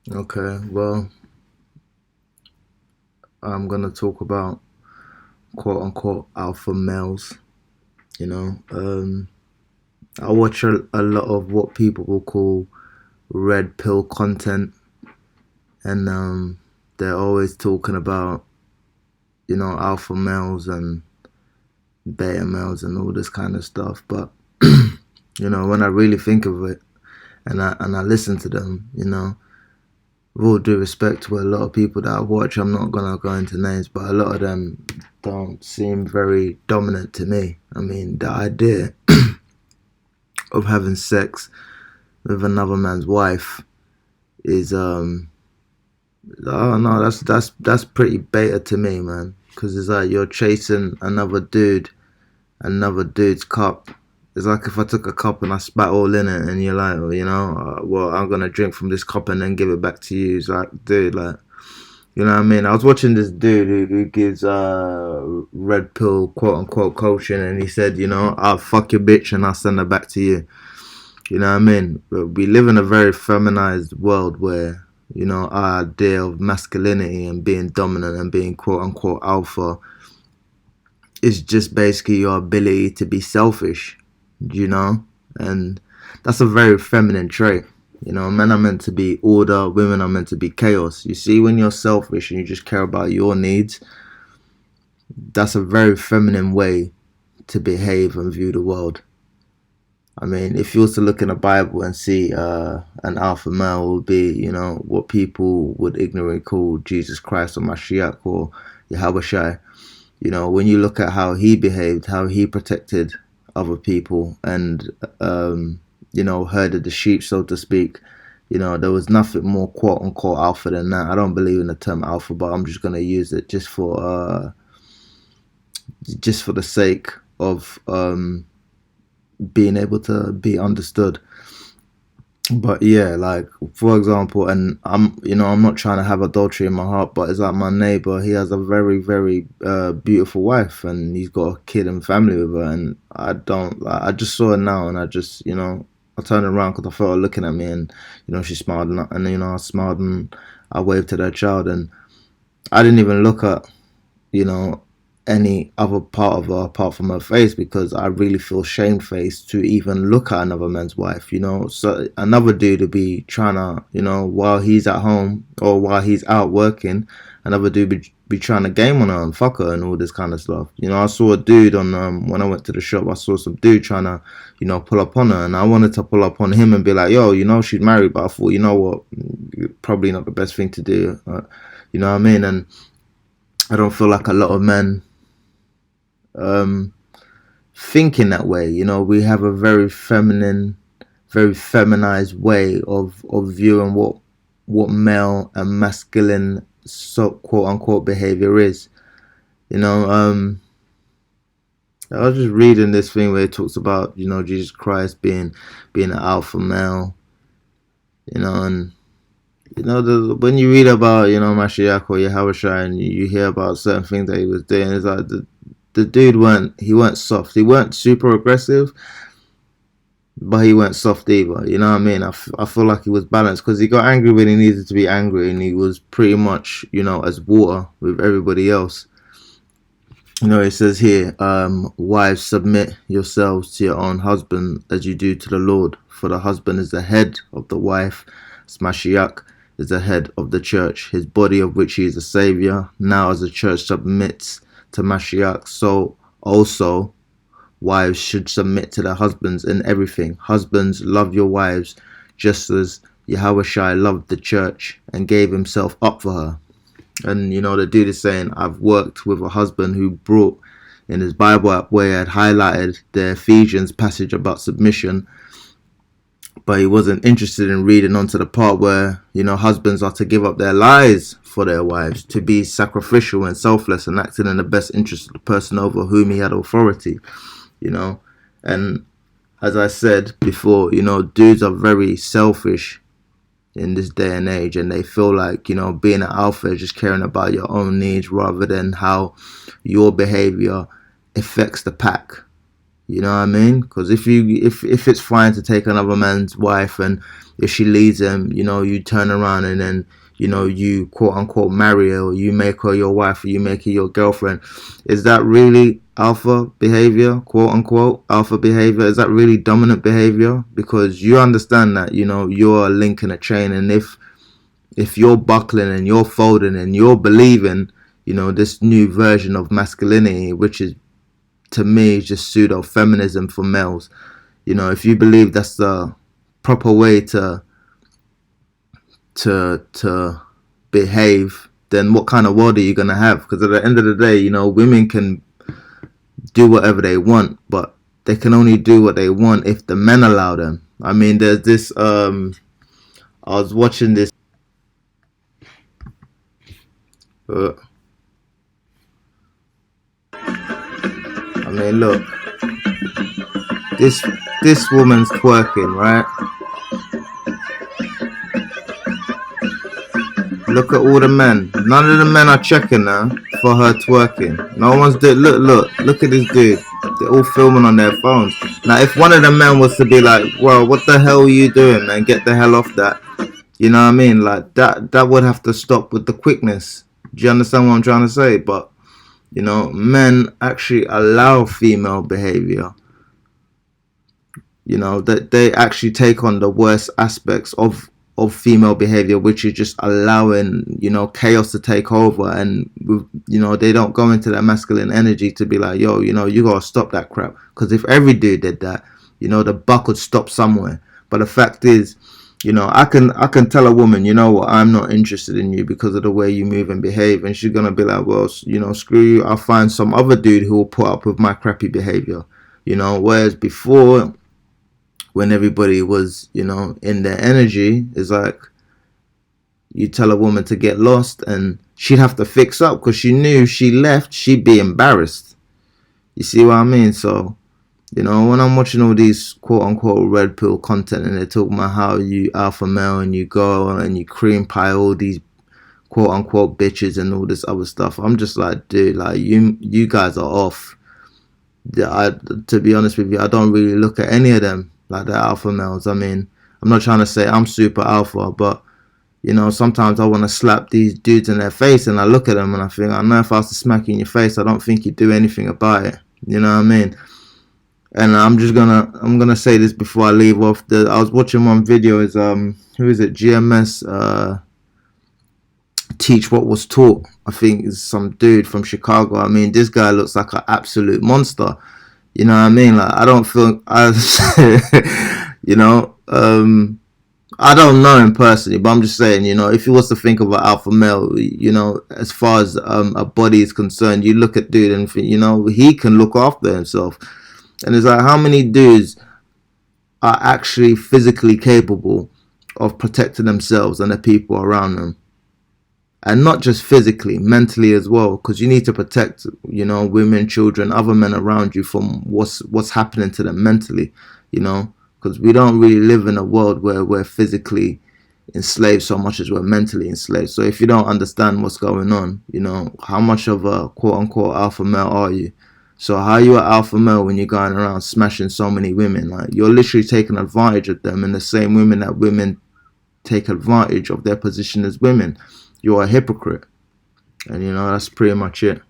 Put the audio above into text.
Okay, well, I'm gonna talk about quote unquote alpha males. You know, I watch a lot of what people will call red pill content, and they're always talking about alpha males and beta males and all this kind of stuff. But when I really think of it, and I listen to them, with all due respect to a lot of people that I watch, I'm not gonna go into names, but a lot of them don't seem very dominant to me. I mean, the idea of having sex with another man's wife is oh no, that's pretty beta to me, man. Because it's like you're chasing another dude's cup. It's like if I took a cup and I spat all in it, and you're like, well, I'm gonna drink from this cup and then give it back to you. It's like, dude, like, you know what I mean? I was watching this dude who gives red pill quote unquote coaching, and he said, I'll fuck your bitch and I'll send her back to you. You know what I mean? But we live in a very feminized world where our idea of masculinity and being dominant and being quote unquote alpha is just basically your ability to be selfish, you know? And that's a very feminine trait. Men are meant to be order, women are meant to be chaos. You see, when you're selfish and you just care about your needs, that's a very feminine way to behave and view the world. I mean, if you was to look in the Bible and see an alpha male would be, what people would ignorantly call Jesus Christ or Mashiach or Yahawashi. When you look at how he behaved, how he protected other people and, herded the sheep, so to speak, there was nothing more quote unquote alpha than that. I don't believe in the term alpha, but I'm just going to use it just for the sake of being able to be understood. But yeah, like for example, and I'm not trying to have adultery in my heart, but it's like my neighbor. He has a very, very beautiful wife, and he's got a kid and family with her. And I don't, like, I just saw her now, and I just, I turned around because I felt her looking at me, and she smiled, and I smiled and I waved to their child, and I didn't even look at you know, any other part of her apart from her face because I really feel shamefaced to even look at another man's wife, So another dude would be trying to, while he's at home or while he's out working, another dude be trying to game on her and fuck her and all this kind of stuff. I saw a dude on when I went to the shop. I saw some dude trying to, pull up on her, and I wanted to pull up on him and be like, yo, she's married, but I thought, you know what, probably not the best thing to do. You know what I mean? And I don't feel like a lot of men um, think in that way. We have a very feminine, very feminized way of viewing what male and masculine so quote unquote behavior is. You know, um, I was just reading this thing where it talks about Jesus Christ being an alpha male. And when you read about Mashiach or Yahawashi and you hear about certain things that he was doing, it's like the dude weren't soft. He weren't super aggressive, but he weren't soft either. You know what I mean? I feel like he was balanced because he got angry when he needed to be angry, and he was pretty much as water with everybody else. It says here, wives, submit yourselves to your own husband as you do to the Lord, for the husband is the head of the wife. Mashiach is the head of the church, his body of which he is a savior. Now as the church submits to Mashiach, so also wives should submit to their husbands in everything. Husbands, love your wives just as Yahawashi loved the church and gave himself up for her. And the dude is saying, I've worked with a husband who brought in his Bible app where he had highlighted the Ephesians passage about submission, but he wasn't interested in reading onto the part where husbands are to give up their lives for their wives, to be sacrificial and selfless and acting in the best interest of the person over whom he had authority. And as I said before, dudes are very selfish in this day and age, and they feel like being an alpha is just caring about your own needs rather than how your behavior affects the pack. You know what I mean? Because if it's fine to take another man's wife, and if she leaves him, you know, you turn around and then, you know, you quote unquote marry her, or you make her your wife, or you make her your girlfriend, is that really alpha behavior, quote unquote alpha behavior? Is that really dominant behavior? Because you understand that, you know, you're a link in a chain, and if you're buckling and you're folding and you're believing, you know, this new version of masculinity, which is, to me, just pseudo feminism for males. You know, if you believe that's the proper way to behave, then what kind of world are you gonna have? Because at the end of the day, you know, women can do whatever they want, but they can only do what they want if the men allow them. I mean, there's this. I was watching this. Uh, I mean, look, this this woman's twerking, right? Look at all the men. None of the men are checking her for her twerking. No one's doing. Look at this dude. They're all filming on their phones. Now, if one of the men was to be like, "Well, what the hell are you doing, man? Get the hell off that." You know what I mean? Like that would have to stop with the quickness. Do you understand what I'm trying to say? But you know, men actually allow female behavior. You know, that they actually take on the worst aspects of female behavior, which is just allowing, you know, chaos to take over. And you know, they don't go into that masculine energy to be like, yo, you know, you gotta stop that crap. Because if every dude did that, you know, the buck would stop somewhere. But the fact is, you know, I can tell a woman, you know what, I'm not interested in you because of the way you move and behave, and she's gonna be like, well, you know, screw you, I'll find some other dude who will put up with my crappy behavior. You know, whereas before, when everybody was, you know, in their energy, is like, you tell a woman to get lost and she'd have to fix up, because she knew if she left, she'd be embarrassed. You see what I mean? So, you know, when I'm watching all these quote unquote red pill content, and they're talking about how you alpha male and you go and you cream pie all these quote unquote bitches and all this other stuff, I'm just like, dude, like, you guys are off. To be honest with you, I don't really look at any of them like they're alpha males. I mean, I'm not trying to say I'm super alpha, but you know, sometimes I want to slap these dudes in their face, and I look at them and I think, I know if I was to smack you in your face, I don't think you'd do anything about it. You know what I mean? And I'm gonna say this before I leave off. I was watching one video. Is who is it? GMS teach what was taught. I think is some dude from Chicago. I mean, this guy looks like an absolute monster. You know what I mean? Like, I don't feel you know, I don't know him personally, but I'm just saying, you know, if he was to think of an alpha male, you know, as far as a body is concerned, you look at dude and think, you know, he can look after himself. And it's like, how many dudes are actually physically capable of protecting themselves and the people around them? And not just physically, mentally as well, because you need to protect, you know, women, children, other men around you from what's happening to them mentally, you know, because we don't really live in a world where we're physically enslaved so much as we're mentally enslaved. So if you don't understand what's going on, you know, how much of a quote unquote alpha male are you? So how are you an alpha male when you're going around smashing so many women? Like, you're literally taking advantage of them, and the same women that women take advantage of their position as women. You're a hypocrite. And you know, that's pretty much it.